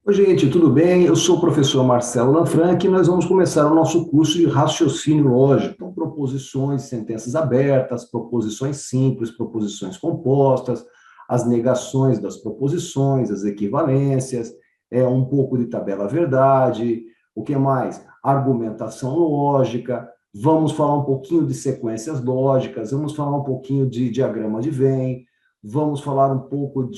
Oi, gente, tudo bem? Eu sou o professor Marcelo Lanfranchi e nós vamos começar o nosso curso de raciocínio lógico, com proposições, sentenças abertas, proposições simples, proposições compostas, as negações das proposições, as equivalências, um pouco de tabela-verdade, o que mais? Argumentação lógica, vamos falar um pouquinho de sequências lógicas, vamos falar um pouquinho de diagrama de Venn, vamos falar um pouco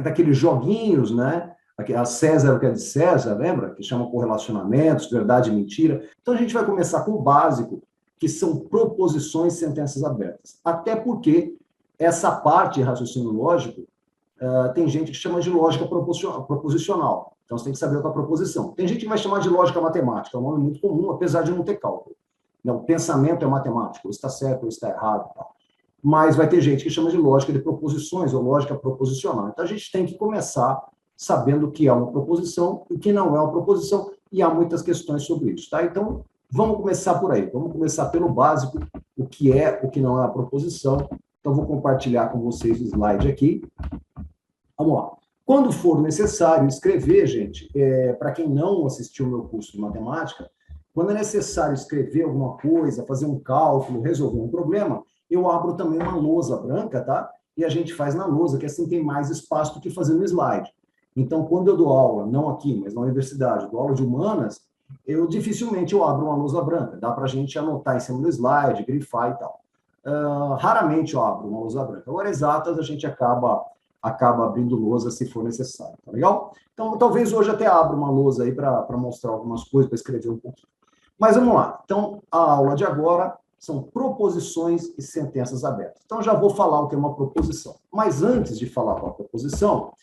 daqueles joguinhos, né? A César, o que é de César, lembra? Que chama correlacionamentos, verdade e mentira. Então, a gente vai começar com o básico, que são proposições e sentenças abertas. Até porque essa parte de raciocínio lógico, tem gente que chama de lógica proposicional. Então, você tem que saber o que é a proposição. Tem gente que vai chamar de lógica matemática, é um nome muito comum, apesar de não ter cálculo. Não, o pensamento é matemático, ou está certo, ou está errado. Tal. Mas vai ter gente que chama de lógica de proposições, ou lógica proposicional. Então, a gente tem que começar sabendo o que é uma proposição e o que não é uma proposição, e há muitas questões sobre isso, tá? Então, vamos começar por aí, vamos começar pelo básico, o que é, o que não é a proposição. Então, vou compartilhar com vocês o slide aqui. Vamos lá. Quando for necessário escrever, gente, para quem não assistiu o meu curso de matemática, quando é necessário escrever alguma coisa, fazer um cálculo, resolver um problema, eu abro também uma lousa branca, tá? E a gente faz na lousa, que assim tem mais espaço do que fazer no slide. Então, quando eu dou aula, não aqui, mas na universidade, dou aula de humanas, dificilmente eu abro uma lousa branca. Dá para a gente anotar em cima do slide, grifar e tal. Raramente eu abro uma lousa branca. Agora, exatas, a gente acaba abrindo lousa se for necessário, tá legal? Então, talvez hoje até abra uma lousa aí para mostrar algumas coisas, para escrever um pouquinho. Mas vamos lá. Então, a aula de agora são proposições e sentenças abertas. Então, já vou falar o que é uma proposição. Mas antes de falar com a proposição,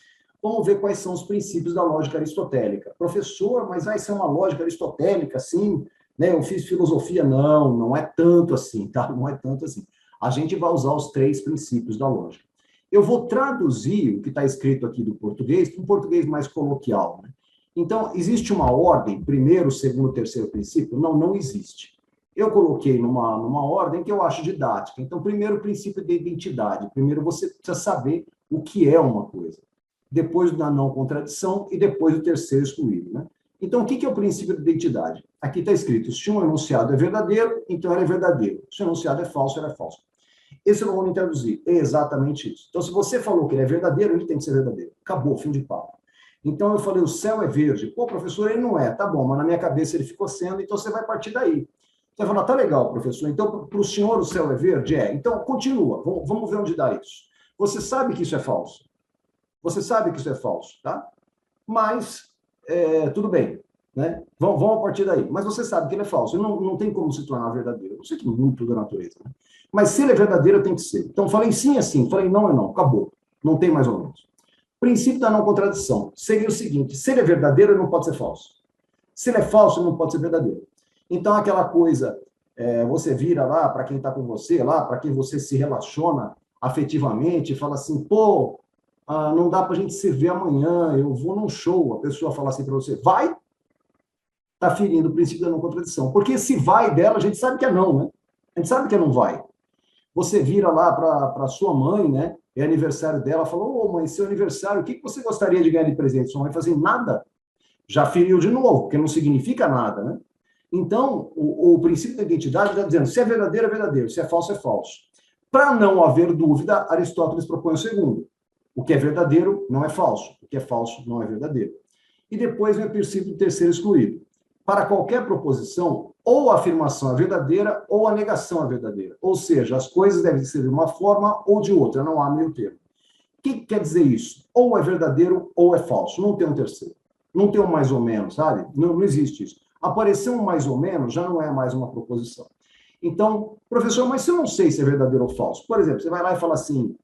vamos ver quais são os princípios da lógica aristotélica. Professor, mas vai ser uma lógica aristotélica, sim? Né? Eu fiz filosofia. Não, não é tanto assim, tá? Não é tanto assim. A gente vai usar os 3 princípios da lógica. Eu vou traduzir o que está escrito aqui do português para um português mais coloquial, né? Então, existe uma ordem, primeiro, segundo, terceiro princípio? Não, não existe. Eu coloquei numa ordem que eu acho didática. Então, primeiro, o princípio de identidade. Primeiro, você precisa saber o que é uma coisa. Depois da não contradição e depois do terceiro excluído, né? Então, o que é o princípio de identidade? Aqui está escrito, se um enunciado é verdadeiro, então ele é verdadeiro. Se o enunciado é falso, ele é falso. Esse eu não vou traduzir. É exatamente isso. Então, se você falou que ele é verdadeiro, ele tem que ser verdadeiro. Acabou, fim de papo. Então, eu falei, o céu é verde. Pô, professor, ele não é. Tá bom, mas na minha cabeça ele ficou sendo, então você vai partir daí. Você vai falar, tá legal, professor. Então, para o senhor o céu é verde? É. Então, continua. Vamos ver onde dá isso. Você sabe que isso é falso. Você sabe que isso é falso, tá? Mas, tudo bem, né? Vamos a partir daí. Mas você sabe que ele é falso. Não tem como se tornar verdadeiro. Não sei que muito da natureza, né? Mas se ele é verdadeiro, tem que ser. Então, falei sim é sim, falei não é não. Acabou. Não tem mais ou menos. Princípio da não contradição seria o seguinte, se ele é verdadeiro, ele não pode ser falso. Se ele é falso, ele não pode ser verdadeiro. Então, aquela coisa, você vira lá para quem está com você, lá para quem você se relaciona afetivamente, e fala assim, pô, não dá para a gente se ver amanhã, eu vou num show, a pessoa fala assim para você, vai? Está ferindo o princípio da não contradição. Porque se vai dela, a gente sabe que é não, né? A gente sabe que é não vai. Você vira lá para sua mãe, né? É aniversário dela, falou, ô mãe, seu aniversário, o que você gostaria de ganhar de presente? Sua mãe fala assim, nada. Já feriu de novo, porque não significa nada, né? Então, o princípio da identidade está dizendo, se é verdadeiro, é verdadeiro, se é falso, é falso. Para não haver dúvida, Aristóteles propõe o segundo. O que é verdadeiro não é falso, o que é falso não é verdadeiro. E depois vem o princípio do terceiro excluído. Para qualquer proposição, ou a afirmação é verdadeira ou a negação é verdadeira. Ou seja, as coisas devem ser de uma forma ou de outra, não há meio termo. O que quer dizer isso? Ou é verdadeiro ou é falso, não tem um terceiro. Não tem um mais ou menos, sabe? Não existe isso. Aparecer um mais ou menos já não é mais uma proposição. Então, professor, mas se eu não sei se é verdadeiro ou falso, por exemplo, você vai lá e fala assim,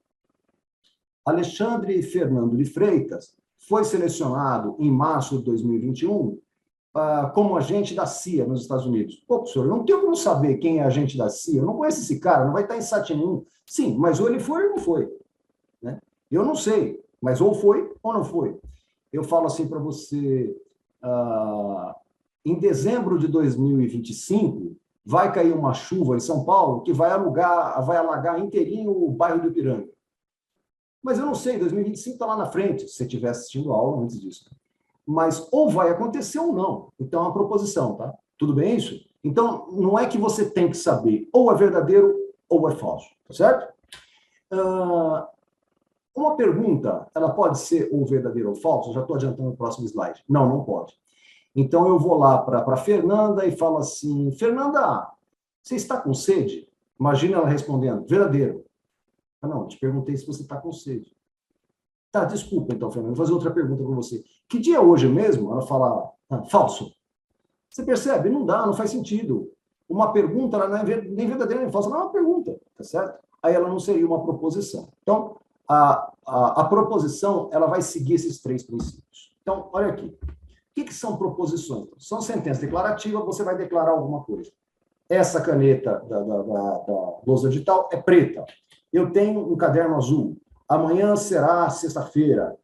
Alexandre Fernando de Freitas foi selecionado em março de 2021 como agente da CIA nos Estados Unidos. Pô, professor, eu não tenho como saber quem é agente da CIA, eu não conheço esse cara, não vai estar em site nenhum. Sim, mas ou ele foi ou não foi. Né? Eu não sei, mas ou foi ou não foi. Eu falo assim para você, em dezembro de 2025, vai cair uma chuva em São Paulo que vai alagar inteirinho o bairro do Ipiranga. Mas eu não sei, 2025 está lá na frente, se você estiver assistindo a aula antes disso. mas ou vai acontecer ou não. Então, é uma proposição, tá? Tudo bem isso? Então, não é que você tem que saber ou é verdadeiro ou é falso, tá certo? Uma pergunta, ela pode ser ou verdadeiro ou falso? Eu já estou adiantando o próximo slide. Não, não pode. Então, eu vou lá para a Fernanda e falo assim, Fernanda, você está com sede? Imagina ela respondendo, verdadeiro. Ah, não, te perguntei se você está com sede. Tá, desculpa então, Fernanda, vou fazer outra pergunta para você. Que dia é hoje mesmo? Ela fala, falso. Você percebe? Não dá, não faz sentido. Uma pergunta, ela não é nem verdadeira nem falsa, ela é uma pergunta, tá certo? Aí ela não seria uma proposição. Então, a proposição, ela vai seguir esses três princípios. Então, olha aqui. O que são proposições? São sentenças declarativas, você vai declarar alguma coisa. Essa caneta da lousa de tal é preta. Eu tenho um caderno azul. Amanhã será sexta-feira.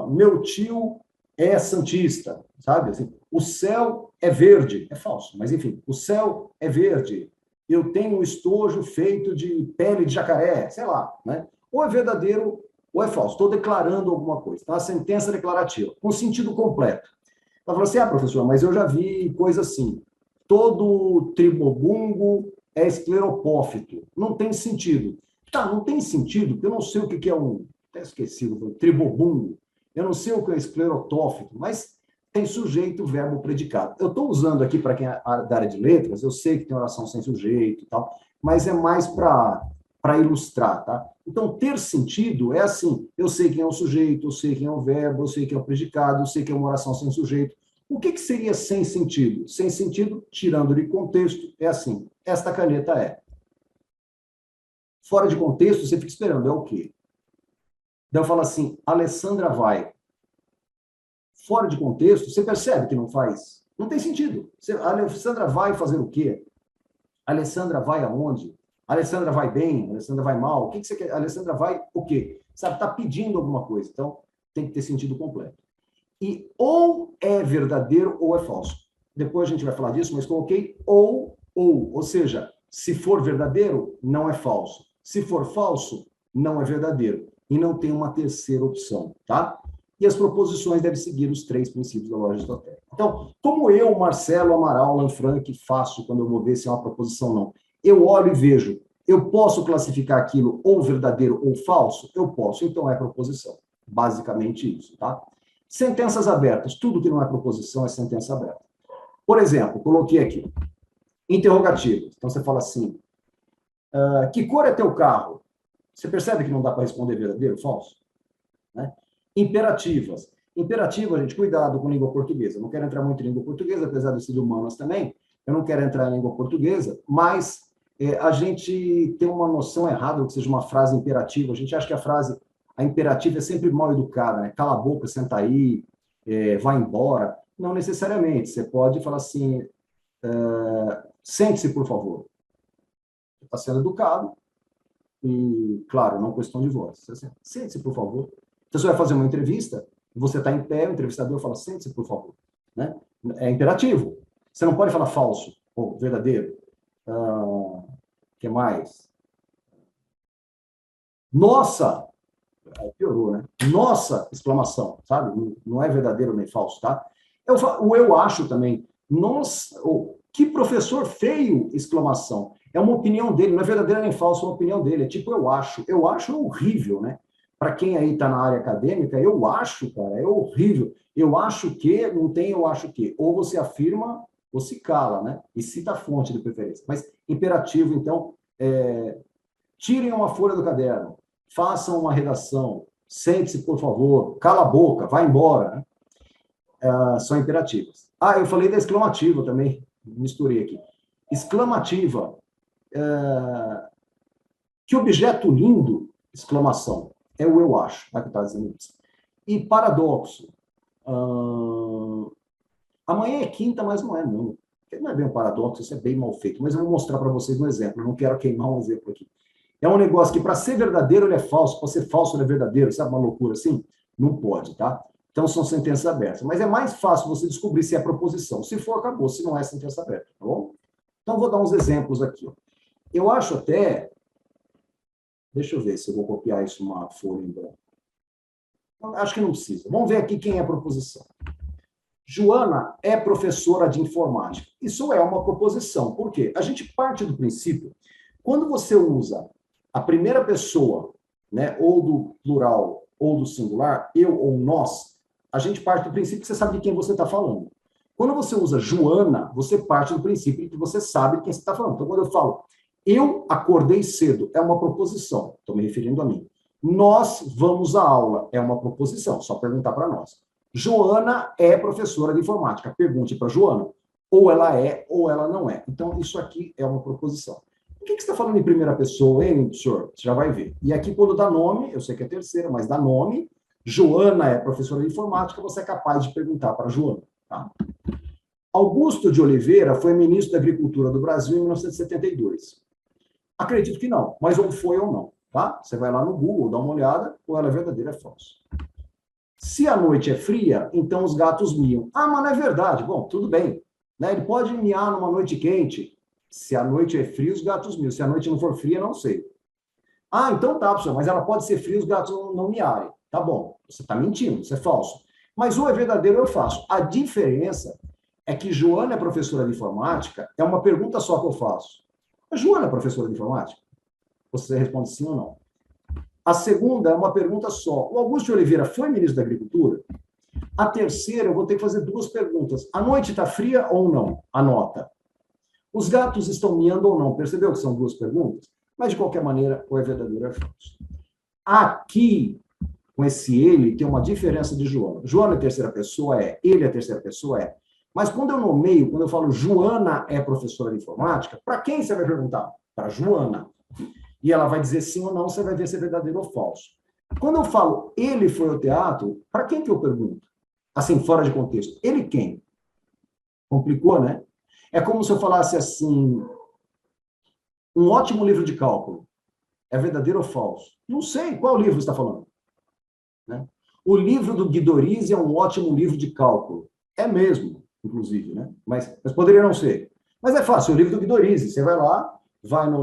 Meu tio é santista, sabe? Assim, o céu é verde. É falso, mas enfim, o céu é verde. Eu tenho um estojo feito de pele de jacaré, sei lá, né? Ou é verdadeiro ou é falso. Estou declarando alguma coisa. Então, a sentença declarativa, com sentido completo. Ela falou assim, professor, mas eu já vi coisa assim. Todo tribobungo é escleropófito. Não tem sentido. Tá, não tem sentido, porque eu não sei o que é até esqueci, tribobungo. Eu não sei o que é esclerotófito, mas tem sujeito, verbo, predicado. Eu estou usando aqui, para quem é da área de letras, eu sei que tem oração sem sujeito e tal, mas é mais para ilustrar, tá? Então, ter sentido é assim, eu sei quem é o sujeito, eu sei quem é o verbo, eu sei quem é o predicado, eu sei que é uma oração sem sujeito. O que seria sem sentido? Sem sentido, tirando de contexto, é assim, esta caneta é. Fora de contexto, você fica esperando, é o quê? Daí eu falo assim, Alessandra vai. Fora de contexto, você percebe que não faz? Não tem sentido. A Alessandra vai fazer o quê? A Alessandra vai aonde? A Alessandra vai bem? A Alessandra vai mal? O que você quer? A Alessandra vai o quê? Sabe, está pedindo alguma coisa. Então, tem que ter sentido completo. E ou é verdadeiro ou é falso. Depois a gente vai falar disso, mas coloquei ou seja, se for verdadeiro, não é falso. Se for falso, não é verdadeiro. E não tem uma terceira opção, tá? E as proposições devem seguir os três princípios da lógica aristotélica. Então, como eu, Marcelo, Amaral, Lanfranc, faço quando eu vou ver se é uma proposição ou não? Eu olho e vejo, eu posso classificar aquilo ou verdadeiro ou falso? Eu posso, então é proposição. Basicamente isso, tá? Sentenças abertas. Tudo que não é proposição é sentença aberta. Por exemplo, coloquei aqui, interrogativos. Então, você fala assim, que cor é teu carro? Você percebe que não dá para responder verdadeiro ou falso? Né? Imperativas. Imperativa, gente, cuidado com língua portuguesa. Eu não quero entrar muito em língua portuguesa, apesar de ser de humanas também. Eu não quero entrar em língua portuguesa, mas a gente tem uma noção errada do que seja uma frase imperativa. A gente acha que a imperativa é sempre mal educada, né? Cala a boca, senta aí, vai embora. Não necessariamente. Você pode falar assim, sente-se, por favor. Você está sendo educado e, claro, não questão de voz. Sente-se, por favor. Então, você vai fazer uma entrevista, você está em pé, o entrevistador fala, sente-se, por favor. Né? É imperativo. Você não pode falar falso ou verdadeiro. Que mais? Nossa! Piorou, né? Nossa! Exclamação, sabe? Não é verdadeiro nem falso, tá? Eu acho também. Nossa! Que professor feio! Exclamação. É uma opinião dele, não é verdadeira nem falsa, é uma opinião dele. É tipo, eu acho. Eu acho é horrível, né? Para quem aí está na área acadêmica, eu acho, cara, é horrível. Eu acho que, não tem eu acho que. Ou você afirma ou se cala, né? E cita a fonte de preferência. Mas imperativo, então, tirem uma folha do caderno, façam uma redação, sente-se, por favor, cala a boca, vai embora. Né? São imperativas. Eu falei da exclamativa também, misturei aqui. Exclamativa. Que objeto lindo! Exclamação. É o eu acho, que está dizendo isso. E paradoxo. Amanhã é quinta, mas não é, não. Não é bem um paradoxo, isso é bem mal feito. Mas eu vou mostrar para vocês um exemplo. Eu não quero queimar um exemplo aqui. É um negócio que, para ser verdadeiro, ele é falso. Para ser falso, ele é verdadeiro. Sabe uma loucura assim? Não pode, tá? Então, são sentenças abertas. Mas é mais fácil você descobrir se é proposição. Se for, acabou. Se não é, sentença aberta, tá bom? Então, vou dar uns exemplos aqui. Ó. Eu acho até... Deixa eu ver se eu vou copiar isso numa folha em branco. Acho que não precisa. Vamos ver aqui quem é a proposição. Joana é professora de informática. Isso é uma proposição. Por quê? A gente parte do princípio, quando você usa a primeira pessoa, né, ou do plural ou do singular, eu ou nós, a gente parte do princípio que você sabe de quem você está falando. Quando você usa Joana, você parte do princípio que você sabe de quem você está falando. Então, quando eu falo, eu acordei cedo, é uma proposição, estou me referindo a mim. Nós vamos à aula, é uma proposição, só perguntar para nós. Joana é professora de informática. Pergunte para Joana. Ou ela é, ou ela não é. Então, isso aqui é uma proposição. Por que você está falando em primeira pessoa, hein, senhor? Você já vai ver. E aqui, quando dá nome, eu sei que é terceira, mas dá nome, Joana é professora de informática, você é capaz de perguntar para Joana. Tá? Augusto de Oliveira foi ministro da Agricultura do Brasil em 1972. Acredito que não, mas ou foi ou não. Tá? Você vai lá no Google, dá uma olhada, ou ela é verdadeira ou é falsa. Se a noite é fria, então os gatos miam. Ah, mas não é verdade. Bom, tudo bem. Né? Ele pode miar numa noite quente. Se a noite é fria, os gatos miam. Se a noite não for fria, não sei. Ah, então tá, professor, mas ela pode ser fria, os gatos não miarem. Tá bom, você está mentindo, isso é falso. Mas ou é verdadeiro ou eu faço. A diferença é que Joana é professora de informática, é uma pergunta só que eu faço. A Joana é professora de informática? Você responde sim ou não. A segunda é uma pergunta só. O Augusto de Oliveira foi ministro da Agricultura? A terceira, eu vou ter que fazer duas perguntas. A noite está fria ou não? Anota. Os gatos estão miando ou não? Percebeu que são duas perguntas? Mas, de qualquer maneira, ou é verdadeiro ou é falso. Aqui, com esse ele, tem uma diferença de Joana. Joana é terceira pessoa? É. Ele é terceira pessoa? É. Mas quando eu nomeio, quando eu falo Joana é professora de informática, para quem você vai perguntar? Para Joana. E ela vai dizer sim ou não, você vai ver se é verdadeiro ou falso. Quando eu falo ele foi ao teatro, para quem que eu pergunto? Assim, fora de contexto. Ele quem? Complicou, né? É como se eu falasse assim, um ótimo livro de cálculo. É verdadeiro ou falso? Não sei, qual livro você está falando? Né? O livro do Guidorizi é um ótimo livro de cálculo. É mesmo, inclusive, né? Mas poderia não ser. Mas é fácil, o livro do Guidorizi. Você vai lá, vai no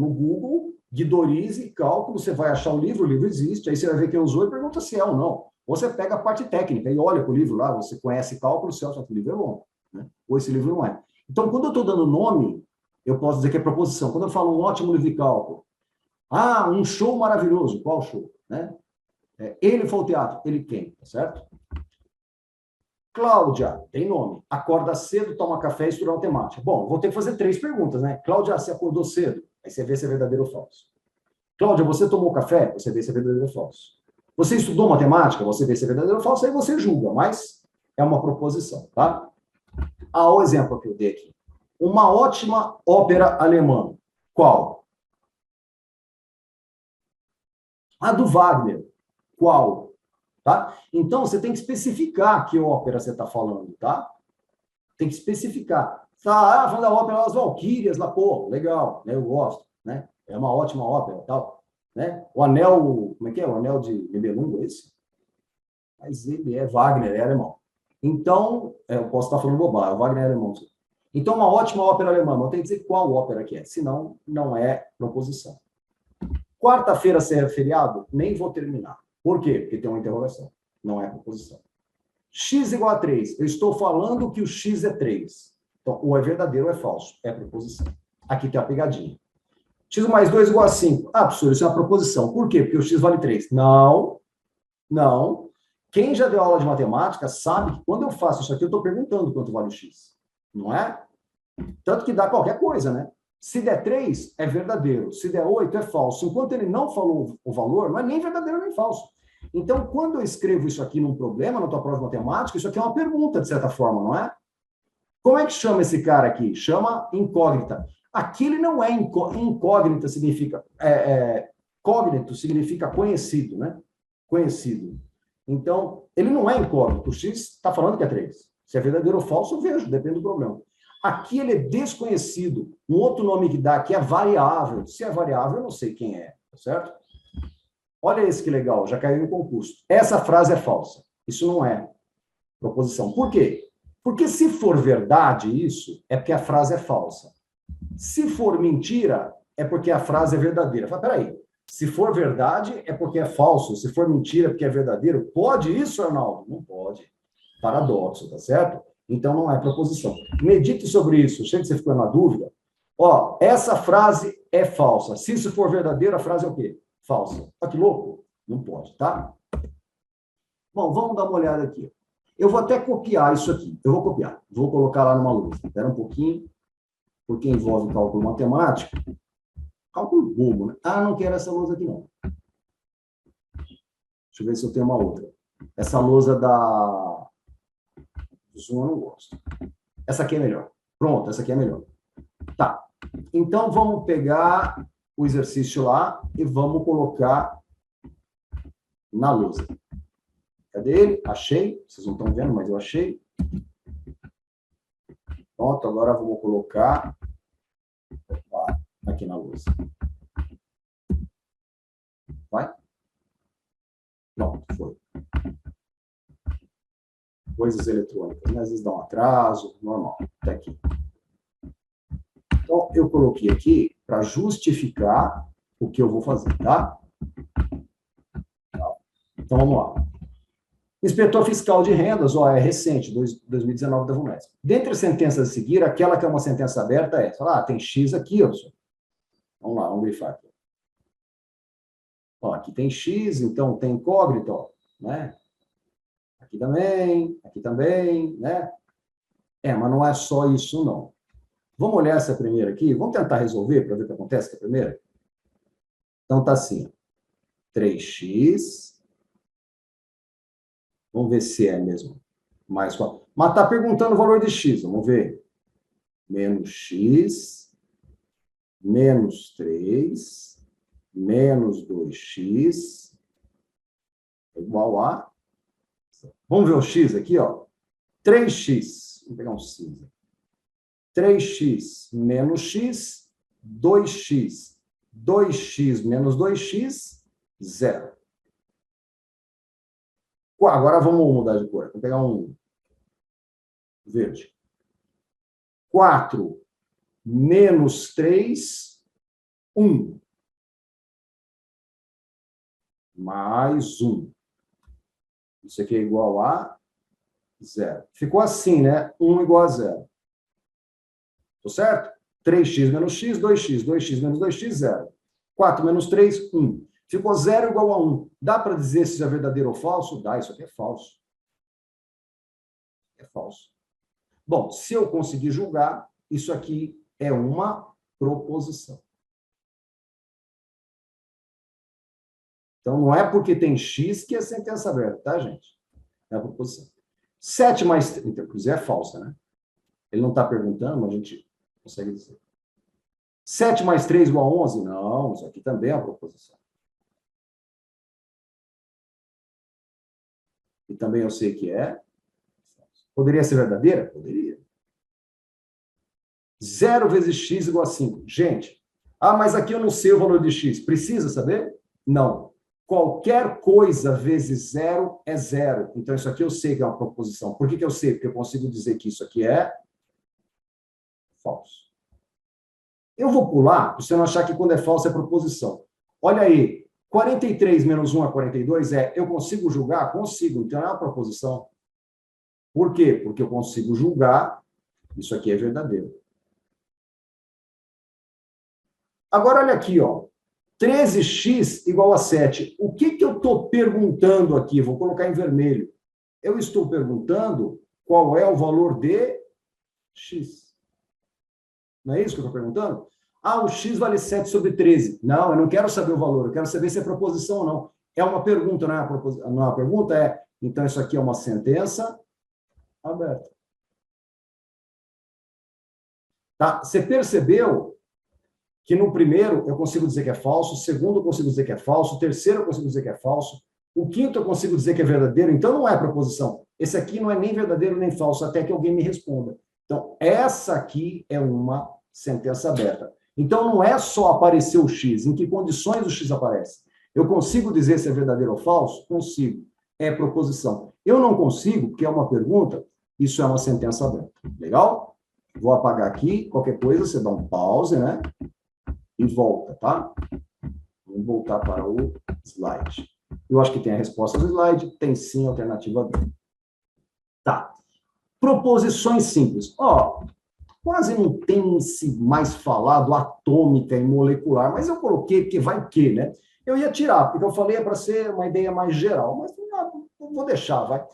Google, Guidorizi, cálculo, você vai achar o livro existe, aí você vai ver quem usou e pergunta se é ou não. Ou você pega a parte técnica e olha para o livro lá, você conhece cálculo, você acha que o livro é bom. Né? Ou esse livro não é. Então, quando eu estou dando nome, eu posso dizer que é proposição. Quando eu falo um ótimo livro de cálculo, ah, um show maravilhoso, qual show? Né? Ele foi ao teatro, ele quem? Tá certo? Cláudia, tem nome. Acorda cedo, toma café e estuda matemática. Bom, vou ter que fazer 3 perguntas, né? Cláudia, você acordou cedo? Aí você vê se é verdadeiro ou falso. Cláudia, você tomou café? Você vê se é verdadeiro ou falso. Você estudou matemática? Você vê se é verdadeiro ou falso, aí você julga, mas é uma proposição, tá? Ah, o exemplo que eu dei aqui. Uma ótima ópera alemã. Qual? A do Wagner. Qual? Tá? Então, você tem que especificar que ópera você está falando, tá? Tem que especificar. Tá, falando da ópera As Valquírias, lá, pô, legal, né? Eu gosto, né? É uma ótima ópera, tal, né? O Anel, como é que é? O Anel de Nibelungo, esse? Mas ele é Wagner, é alemão. Então, eu posso estar falando bobagem, o Wagner é alemão. Então, uma ótima ópera alemã, eu tenho que dizer qual ópera que é, senão não é proposição. Quarta-feira, se é feriado, nem vou terminar. Por quê? Porque tem uma interrogação, não é proposição. X igual a 3. Eu estou falando que o X é 3. Então, ou é verdadeiro ou é falso. É proposição. Aqui tem a pegadinha. X mais 2 igual a 5. Ah, professor, isso é uma proposição. Por quê? Porque o X vale 3. Não. Não. Quem já deu aula de matemática sabe que quando eu faço isso aqui, eu estou perguntando quanto vale o X. Não é? Tanto que dá qualquer coisa, né? Se der 3, é verdadeiro. Se der 8, é falso. Enquanto ele não falou o valor, não é nem verdadeiro nem falso. Então, quando eu escrevo isso aqui num problema, na tua prova de matemática, isso aqui é uma pergunta, de certa forma, não é? Como é que chama esse cara aqui? Chama incógnita. Aqui ele não é incógnita, significa... Cógnito significa conhecido, né? Conhecido. Então, ele não é incógnito. O X está falando que é 3. Se é verdadeiro ou falso, eu vejo, depende do problema. Aqui ele é desconhecido. Um outro nome que dá aqui é variável. Se é variável, eu não sei quem é, tá certo? Olha esse que legal, já caiu no concurso. Essa frase é falsa. Isso não é proposição. Por quê? Porque se for verdade isso, é porque a frase é falsa. Se for mentira, é porque a frase é verdadeira. Fala, peraí, se for verdade, é porque é falso. Se for mentira, é porque é verdadeiro. Pode isso, Arnaldo? Não pode. paradoxo, tá certo? Então, não é proposição. Medite sobre isso. Sei que você ficou na dúvida. Ó, essa frase é falsa. Se isso for verdadeiro, a frase é o quê? Falsa. Olha que louco. Não pode, tá? Bom, vamos dar uma olhada aqui. Eu vou até copiar isso aqui. Eu vou copiar. Vou colocar lá numa lousa. Espera um pouquinho, porque envolve cálculo matemático. Cálculo bobo, né? Ah, não quero essa lousa aqui, não. Deixa eu ver se eu tenho uma outra. Essa lousa da Zoom eu não gosto. Essa aqui é melhor. Pronto, essa aqui é melhor. Tá. Então, vamos pegar o exercício lá e vamos colocar na lousa. Cadê ele? Achei. Vocês não estão vendo, mas eu achei. Pronto, agora vamos colocar aqui na lousa. Vai? Pronto, foi. Coisas eletrônicas, né? Às vezes dá um atraso, normal. Até aqui. Então, eu coloquei aqui para justificar o que eu vou fazer, tá? Então, vamos lá. Inspetor Fiscal de Rendas, ó, é recente, 2019 da VUNESP. Dentre as sentenças a seguir, aquela que é uma sentença aberta é, tem X aqui, ó. Vamos lá, vamos grifar aqui. Ó, aqui tem X, então tem incógnito, ó, né? Aqui também, né? Mas não é só isso, não. Vamos olhar essa primeira aqui? Vamos tentar resolver para ver o que acontece com a primeira? Então, tá assim, 3x. Vamos ver se é mesmo mais 4. Mas está perguntando o valor de x, vamos ver. Menos x, menos 3, menos 2x, igual a... Vamos ver o x aqui, ó. 3x, vamos pegar um cinza. 3x menos x, 2x. 2x menos 2x, 0. Agora vamos mudar de cor. Vou pegar um verde. 4 menos 3, 1. Mais 1. Isso aqui é igual a 0. Ficou assim, né? 1 igual a 0. Tô certo? 3x menos x, 2x. 2x menos 2x, 0. 4 menos 3, 1. Ficou 0 igual a 1. Dá para dizer se isso é verdadeiro ou falso? Dá, isso aqui é falso. É falso. Bom, se eu conseguir julgar, isso aqui é uma proposição. Então, não é porque tem X que é sentença aberta, tá, gente? É a proposição. 7 mais 3, inclusive é falsa, né? Ele não está perguntando, mas a gente consegue dizer. 7 mais 3 igual a 11? Não, isso aqui também é uma proposição. E também eu sei que é. Poderia ser verdadeira? Poderia. 0 vezes x igual a 5. Gente, mas aqui eu não sei o valor de x. Precisa saber? Não. Qualquer coisa vezes 0 é 0. Então, isso aqui eu sei que é uma proposição. Por que eu sei? Porque eu consigo dizer que isso aqui é falso. Eu vou pular, para você não achar que quando é falso é proposição. Olha aí, 43 menos 1 é 42 eu consigo julgar? Consigo, então é uma proposição. Por quê? Porque eu consigo julgar, isso aqui é verdadeiro. Agora, olha aqui, ó. 13x igual a 7. O que eu estou perguntando aqui? Vou colocar em vermelho. Eu estou perguntando qual é o valor de x. Não é isso que eu estou perguntando? O x vale 7 sobre 13. Não, eu não quero saber o valor. Eu quero saber se é proposição ou não. É uma pergunta, não é uma pergunta? Então, isso aqui é uma sentença aberta. Tá? Você percebeu que no primeiro eu consigo dizer que é falso, o segundo eu consigo dizer que é falso, o terceiro eu consigo dizer que é falso, o quinto eu consigo dizer que é verdadeiro, então não é proposição. Esse aqui não é nem verdadeiro nem falso, até que alguém me responda. Então, essa aqui é uma sentença aberta. Então, não é só aparecer o x, em que condições o x aparece. Eu consigo dizer se é verdadeiro ou falso? Consigo. É proposição. Eu não consigo, porque é uma pergunta, isso é uma sentença aberta. Legal? Vou apagar aqui, qualquer coisa, você dá um pause, né? E volta, tá? Vamos voltar para o slide. Eu acho que tem a resposta do slide, tem sim a alternativa B. Tá. Proposições simples. Ó, quase não tem se mais falado atômica e molecular, mas eu coloquei porque vai que, né? Eu ia tirar, porque eu falei para ser uma ideia mais geral, mas não vou deixar, vai.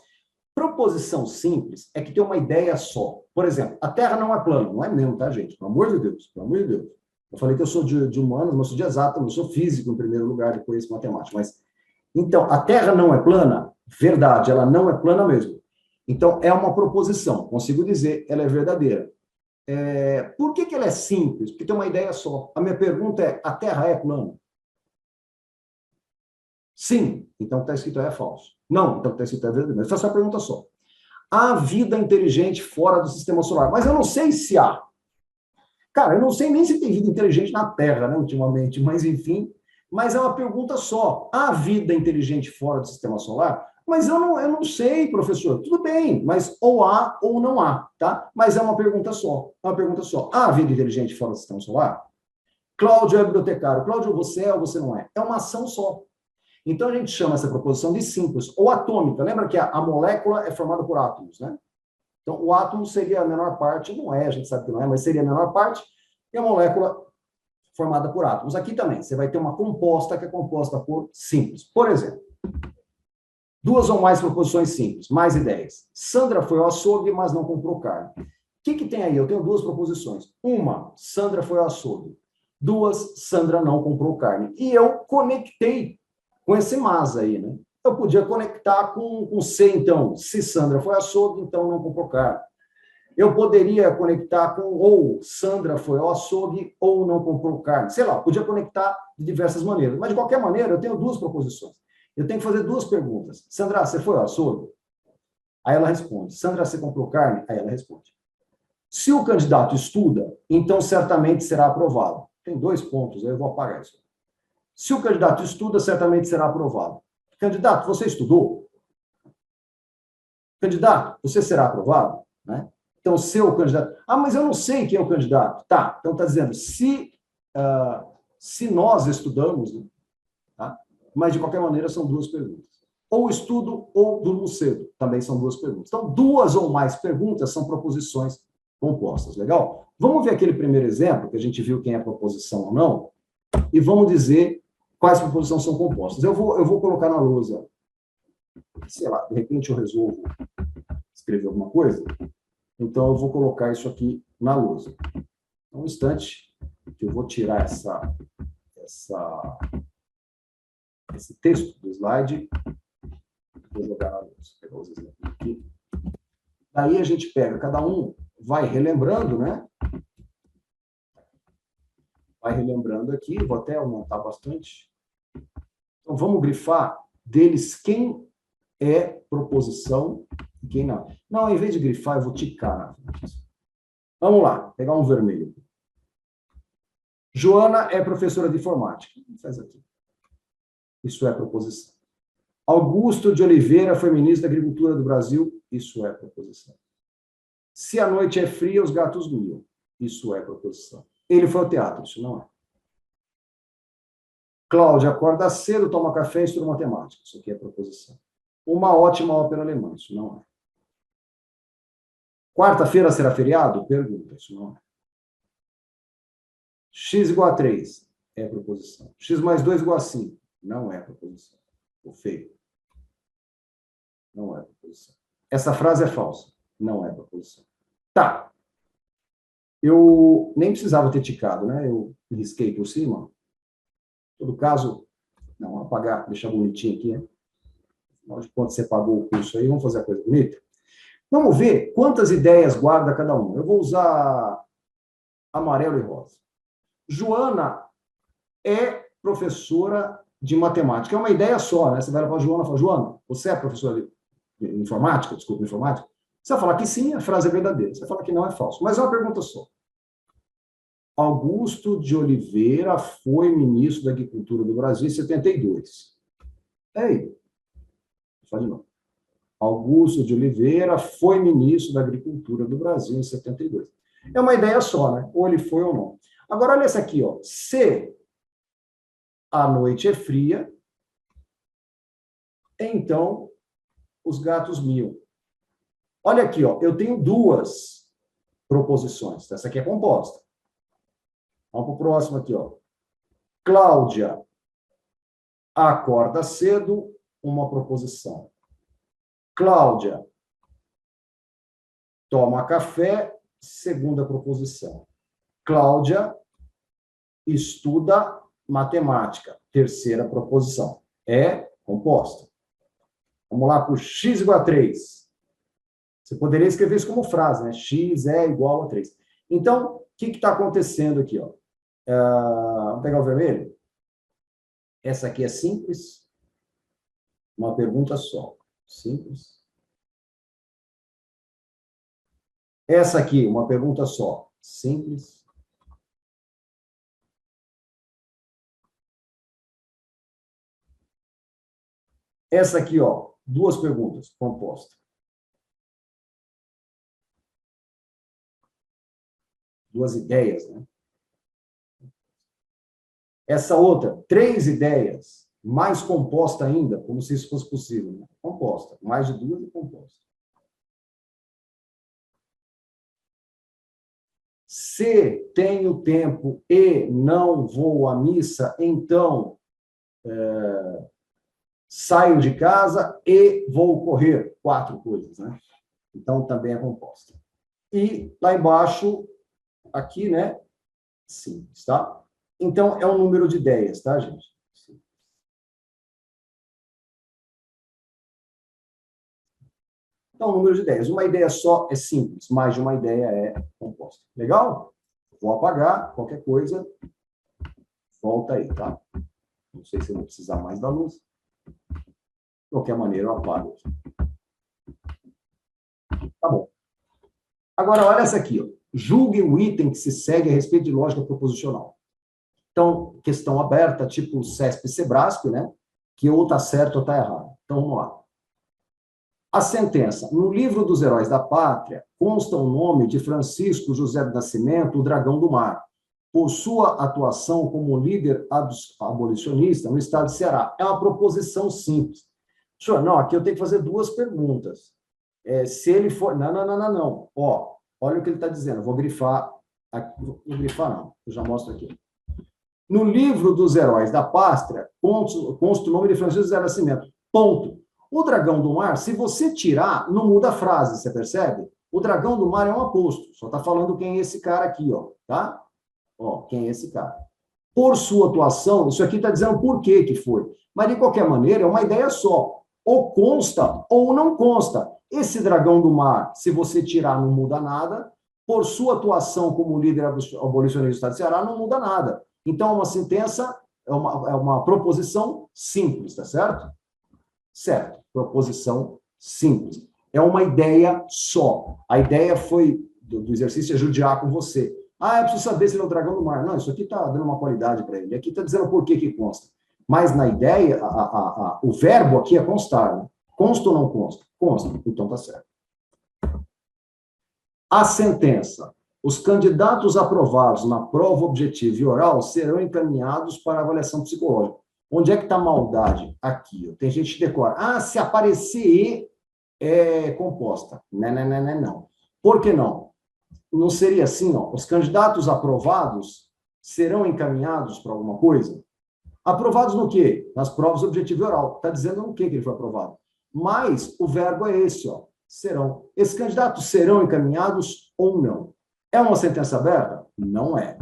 Proposição simples é que tem uma ideia só. Por exemplo, a Terra não é plana, não é mesmo, tá, gente? Pelo amor de Deus, pelo amor de Deus. Eu falei que eu sou de humanos, mas eu sou de exato, eu sou físico em primeiro lugar, depois matemática. Mas, então, a Terra não é plana? Verdade, ela não é plana mesmo. Então, é uma proposição, consigo dizer, ela é verdadeira. Por que ela é simples? Porque tem uma ideia só. A minha pergunta é, a Terra é plana? Sim, então está escrito é falso. Não, então está escrito é verdadeiro. Mas essa é uma pergunta só. Há vida inteligente fora do sistema solar? Mas eu não sei se há. Cara, eu não sei nem se tem vida inteligente na Terra, né, ultimamente, mas enfim. Mas é uma pergunta só. Há vida inteligente fora do sistema solar? Mas eu não sei, professor. Tudo bem, mas ou há ou não há, tá? Mas é uma pergunta só. É uma pergunta só. Há vida inteligente fora do sistema solar? Cláudio é bibliotecário. Cláudio, você é ou você não é? É uma ação só. Então, a gente chama essa proposição de simples, ou atômica. Lembra que a molécula é formada por átomos, né? Então, o átomo seria a menor parte, não é, a gente sabe que não é, mas seria a menor parte, e a molécula formada por átomos. Aqui também, você vai ter uma composta que é composta por simples. Por exemplo, duas ou mais proposições simples, mais ideias. Sandra foi ao açougue, mas não comprou carne. O que tem aí? Eu tenho duas proposições. Uma, Sandra foi ao açougue. Duas, Sandra não comprou carne. E eu conectei com esse mas aí, né? Eu podia conectar com C, então. Se Sandra foi açougue, então não comprou carne. Eu poderia conectar com ou Sandra foi ao açougue ou não comprou carne. Sei lá, podia conectar de diversas maneiras. Mas, de qualquer maneira, eu tenho duas proposições. Eu tenho que fazer duas perguntas. Sandra, você foi ao açougue? Aí ela responde. Sandra, você comprou carne? Aí ela responde. Se o candidato estuda, então certamente será aprovado. Tem 2 pontos, aí eu vou apagar isso. Se o candidato estuda, certamente será aprovado. Candidato, você estudou? Candidato, você será aprovado? Né? Então, seu candidato... Ah, mas eu não sei quem é o candidato. Tá, então está dizendo, se nós estudamos, né? Tá? Mas, de qualquer maneira, são duas perguntas. Ou estudo ou durmo cedo, também são duas perguntas. Então, duas ou mais perguntas são proposições compostas, legal? Vamos ver aquele primeiro exemplo, que a gente viu quem é proposição ou não, e vamos dizer quais proposições são compostas. Eu vou colocar na lousa, sei lá, de repente eu resolvo escrever alguma coisa, então eu vou colocar isso aqui na lousa. Um instante, que eu vou tirar esse texto do slide, vou jogar na lousa, pegar os exemplos aqui. Daí a gente pega, cada um vai relembrando, né? Vai relembrando aqui, vou até aumentar bastante. Então, vamos grifar deles quem é proposição e quem não. Não, em vez de grifar, eu vou ticar na frente. Vamos lá, pegar um vermelho. Joana é professora de informática. Faz aqui. Isso é proposição. Augusto de Oliveira foi ministro da Agricultura do Brasil. Isso é proposição. Se a noite é fria, os gatos miam. Isso é proposição. Ele foi ao teatro. Isso não é. Cláudia acorda cedo, toma café e estuda matemática. Isso aqui é proposição. Uma ótima ópera alemã. Isso não é. Quarta-feira será feriado? Pergunta. Isso não é. X igual a 3 é proposição. X mais 2 igual a 5 não é proposição. O feio. Não é proposição. Essa frase é falsa. Não é proposição. Tá. Eu nem precisava ter ticado, né? Eu risquei por cima. Em todo caso, não, apagar, deixar bonitinho aqui, né? Afinal de contas, você pagou o curso aí, vamos fazer a coisa bonita? Vamos ver quantas ideias guarda cada um. Eu vou usar amarelo e rosa. Joana é professora de matemática. É uma ideia só, né? Você vai lá para a Joana e fala, Joana, você é professora de informática? Desculpa, informática? Você vai falar que sim, a frase é verdadeira. Você vai falar que não, é falso. Mas é uma pergunta só. Augusto de Oliveira foi ministro da Agricultura do Brasil em 72. Ei, faz de novo. Augusto de Oliveira foi ministro da Agricultura do Brasil em 72. É uma ideia só, né? Ou ele foi ou não. Agora, olha essa aqui, ó. Se a noite é fria, então os gatos miam. Olha aqui, ó, eu tenho duas proposições. Essa aqui é composta. Vamos para o próximo aqui, ó. Cláudia acorda cedo, uma proposição. Cláudia toma café, segunda proposição. Cláudia estuda matemática, terceira proposição. É composta. Vamos lá para o x igual a 3. Você poderia escrever isso como frase, né? X é igual a 3. Então, o que está acontecendo aqui? Ó? Vamos pegar o vermelho? Essa aqui é simples. Uma pergunta só. Simples. Essa aqui, uma pergunta só. Simples. Essa aqui, ó, duas perguntas, composta. Duas ideias, né? Essa outra, três ideias, mais composta ainda, como se isso fosse possível. Né? Composta, mais de duas e composta. Se tenho tempo e não vou à missa, então saio de casa e vou correr. Quatro coisas, né? Então, também é composta. E lá embaixo, aqui, né? Simples, tá? Então, é um número de ideias, tá, gente? Então, número de ideias. Uma ideia só é simples, mais de uma ideia é composta. Legal? Vou apagar, qualquer coisa, volta aí, tá? Não sei se eu vou precisar mais da luz. De qualquer maneira, eu apago. Tá bom. Agora, olha essa aqui. Ó. Julgue o item que se segue a respeito de lógica proposicional. Então, questão aberta, tipo CESP e Sebrasp, né? Que ou está certo ou está errado. Então, vamos lá. A sentença. No livro dos Heróis da Pátria, consta o nome de Francisco José do Nascimento, o Dragão do Mar, por sua atuação como líder abolicionista no estado de Ceará. É uma proposição simples. Senhor, não, aqui eu tenho que fazer duas perguntas. Se ele for... Não. Ó, olha o que ele está dizendo. Eu vou grifar. Aqui, vou grifar, não. Eu já mostro aqui. No livro dos Heróis da Pátria, consta o nome de Francisco José do Nascimento. Ponto. O Dragão do Mar, se você tirar, não muda a frase, você percebe? O Dragão do Mar é um aposto. Só está falando quem é esse cara aqui, ó, tá? Ó, quem é esse cara? Por sua atuação, isso aqui está dizendo por que foi. Mas, de qualquer maneira, é uma ideia só. Ou consta ou não consta. Esse Dragão do Mar, se você tirar, não muda nada. Por sua atuação como líder abolicionista do Estado de Ceará, não muda nada. Então, uma sentença, é uma proposição simples, tá certo? Certo, proposição simples. É uma ideia só. A ideia foi do exercício é judiar com você. Eu preciso saber se ele é o Dragão do Mar. Não, isso aqui está dando uma qualidade para ele. Aqui está dizendo por que consta. Mas na ideia, o verbo aqui é constar. Né? Consta ou não consta? Consta. Então está certo. A sentença. Os candidatos aprovados na prova objetiva e oral serão encaminhados para avaliação psicológica. Onde é que está a maldade? Aqui. Ó. Tem gente que decora. Se aparecer E é composta. Não. Por que não? Não seria assim, ó. Os candidatos aprovados serão encaminhados para alguma coisa? Aprovados no quê? Nas provas objetiva e oral. Está dizendo no quê que ele foi aprovado. Mas o verbo é esse, ó. Serão. Esses candidatos serão encaminhados ou não? É uma sentença aberta? Não é.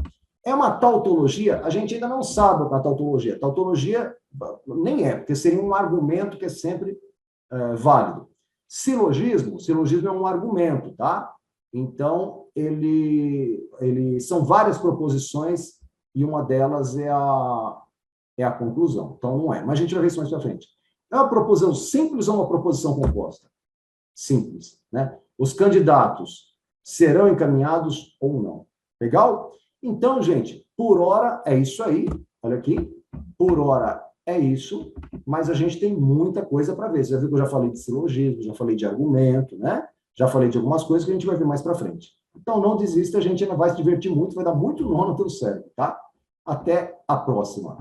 É uma tautologia? A gente ainda não sabe o que é tautologia. Tautologia nem é, porque seria um argumento que é sempre válido. Silogismo é um argumento, tá? Então, ele são várias proposições e uma delas é a conclusão. Então, não é. Mas a gente vai ver isso mais para frente. É uma proposição simples ou uma proposição composta? Simples, né? Os candidatos serão encaminhados ou não. Legal? Então, gente, por hora é isso aí. Olha aqui. Por hora é isso, mas a gente tem muita coisa para ver. Você já viu que eu já falei de silogismo, já falei de argumento, né? Já falei de algumas coisas que a gente vai ver mais para frente. Então, não desista, a gente ainda vai se divertir muito, vai dar muito nó no teu cérebro, tá? Até a próxima.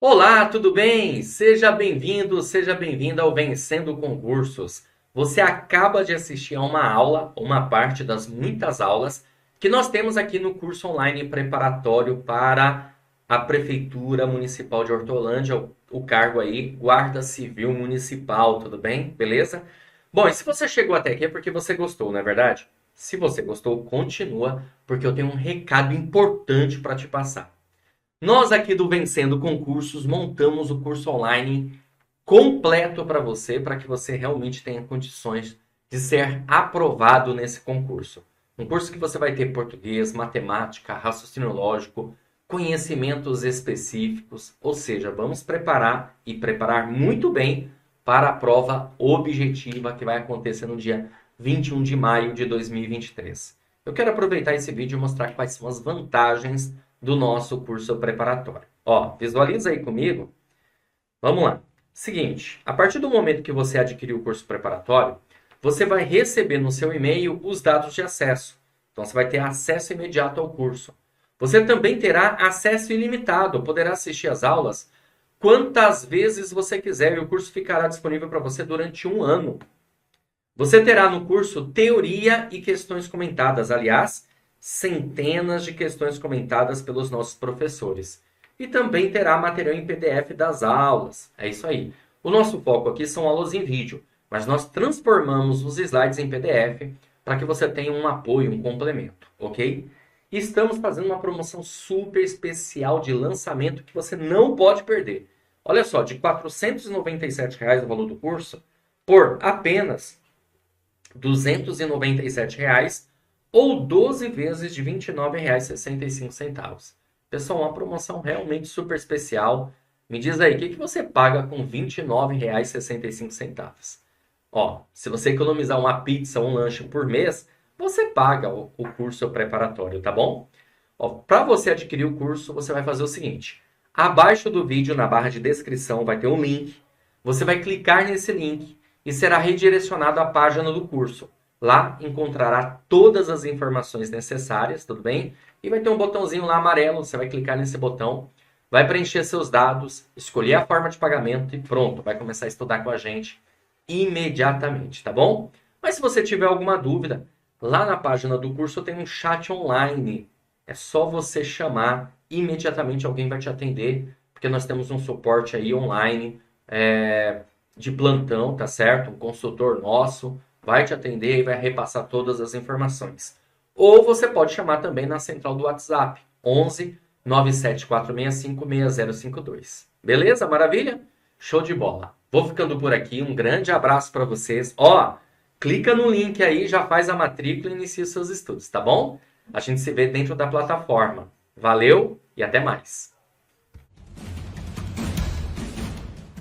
Olá, tudo bem? Seja bem-vindo ao Vencendo Concursos. Você acaba de assistir a uma aula, uma parte das muitas aulas que nós temos aqui no curso online preparatório para a Prefeitura Municipal de Hortolândia, o cargo aí, Guarda Civil Municipal, tudo bem? Beleza? Bom, e se você chegou até aqui é porque você gostou, não é verdade? Se você gostou, continua, porque eu tenho um recado importante para te passar. Nós aqui do Vencendo Concursos montamos o curso online completo para que você realmente tenha condições de ser aprovado nesse concurso. Um curso que você vai ter português, matemática, raciocínio lógico, conhecimentos específicos, ou seja, vamos preparar e preparar muito bem para a prova objetiva que vai acontecer no dia 21 de maio de 2023. Eu quero aproveitar esse vídeo e mostrar quais são as vantagens do nosso curso preparatório. Ó, visualiza aí comigo. Vamos lá. Seguinte, a partir do momento que você adquirir o curso preparatório, você vai receber no seu e-mail os dados de acesso. Então você vai ter acesso imediato ao curso. Você também terá acesso ilimitado, poderá assistir às aulas quantas vezes você quiser e o curso ficará disponível para você durante um ano. Você terá no curso teoria e questões comentadas, aliás, centenas de questões comentadas pelos nossos professores. E também terá material em PDF das aulas. É isso aí. O nosso foco aqui são aulas em vídeo, mas nós transformamos os slides em PDF para que você tenha um apoio, um complemento, ok? E estamos fazendo uma promoção super especial de lançamento que você não pode perder. Olha só, de R$ 497 o valor do curso, por apenas R$ 297 ou 12 vezes de R$ 29,65. Pessoal, uma promoção realmente super especial. Me diz aí, o que você paga com R$ 29,65? Ó, se você economizar uma pizza ou um lanche por mês, você paga o curso preparatório, tá bom? Para você adquirir o curso, você vai fazer o seguinte. Abaixo do vídeo, na barra de descrição, vai ter um link. Você vai clicar nesse link e será redirecionado à página do curso. Lá encontrará todas as informações necessárias, tudo bem? E vai ter um botãozinho lá amarelo, você vai clicar nesse botão, vai preencher seus dados, escolher a forma de pagamento e pronto, vai começar a estudar com a gente imediatamente, tá bom? Mas se você tiver alguma dúvida, lá na página do curso tem um chat online. É só você chamar, imediatamente alguém vai te atender, porque nós temos um suporte aí online, de plantão, tá certo? Um consultor nosso vai te atender e vai repassar todas as informações. Ou você pode chamar também na central do WhatsApp, 11 97465 6052. Beleza? Maravilha? Show de bola. Vou ficando por aqui. Um grande abraço para vocês. Ó, clica no link aí, já faz a matrícula e inicia os seus estudos, tá bom? A gente se vê dentro da plataforma. Valeu e até mais.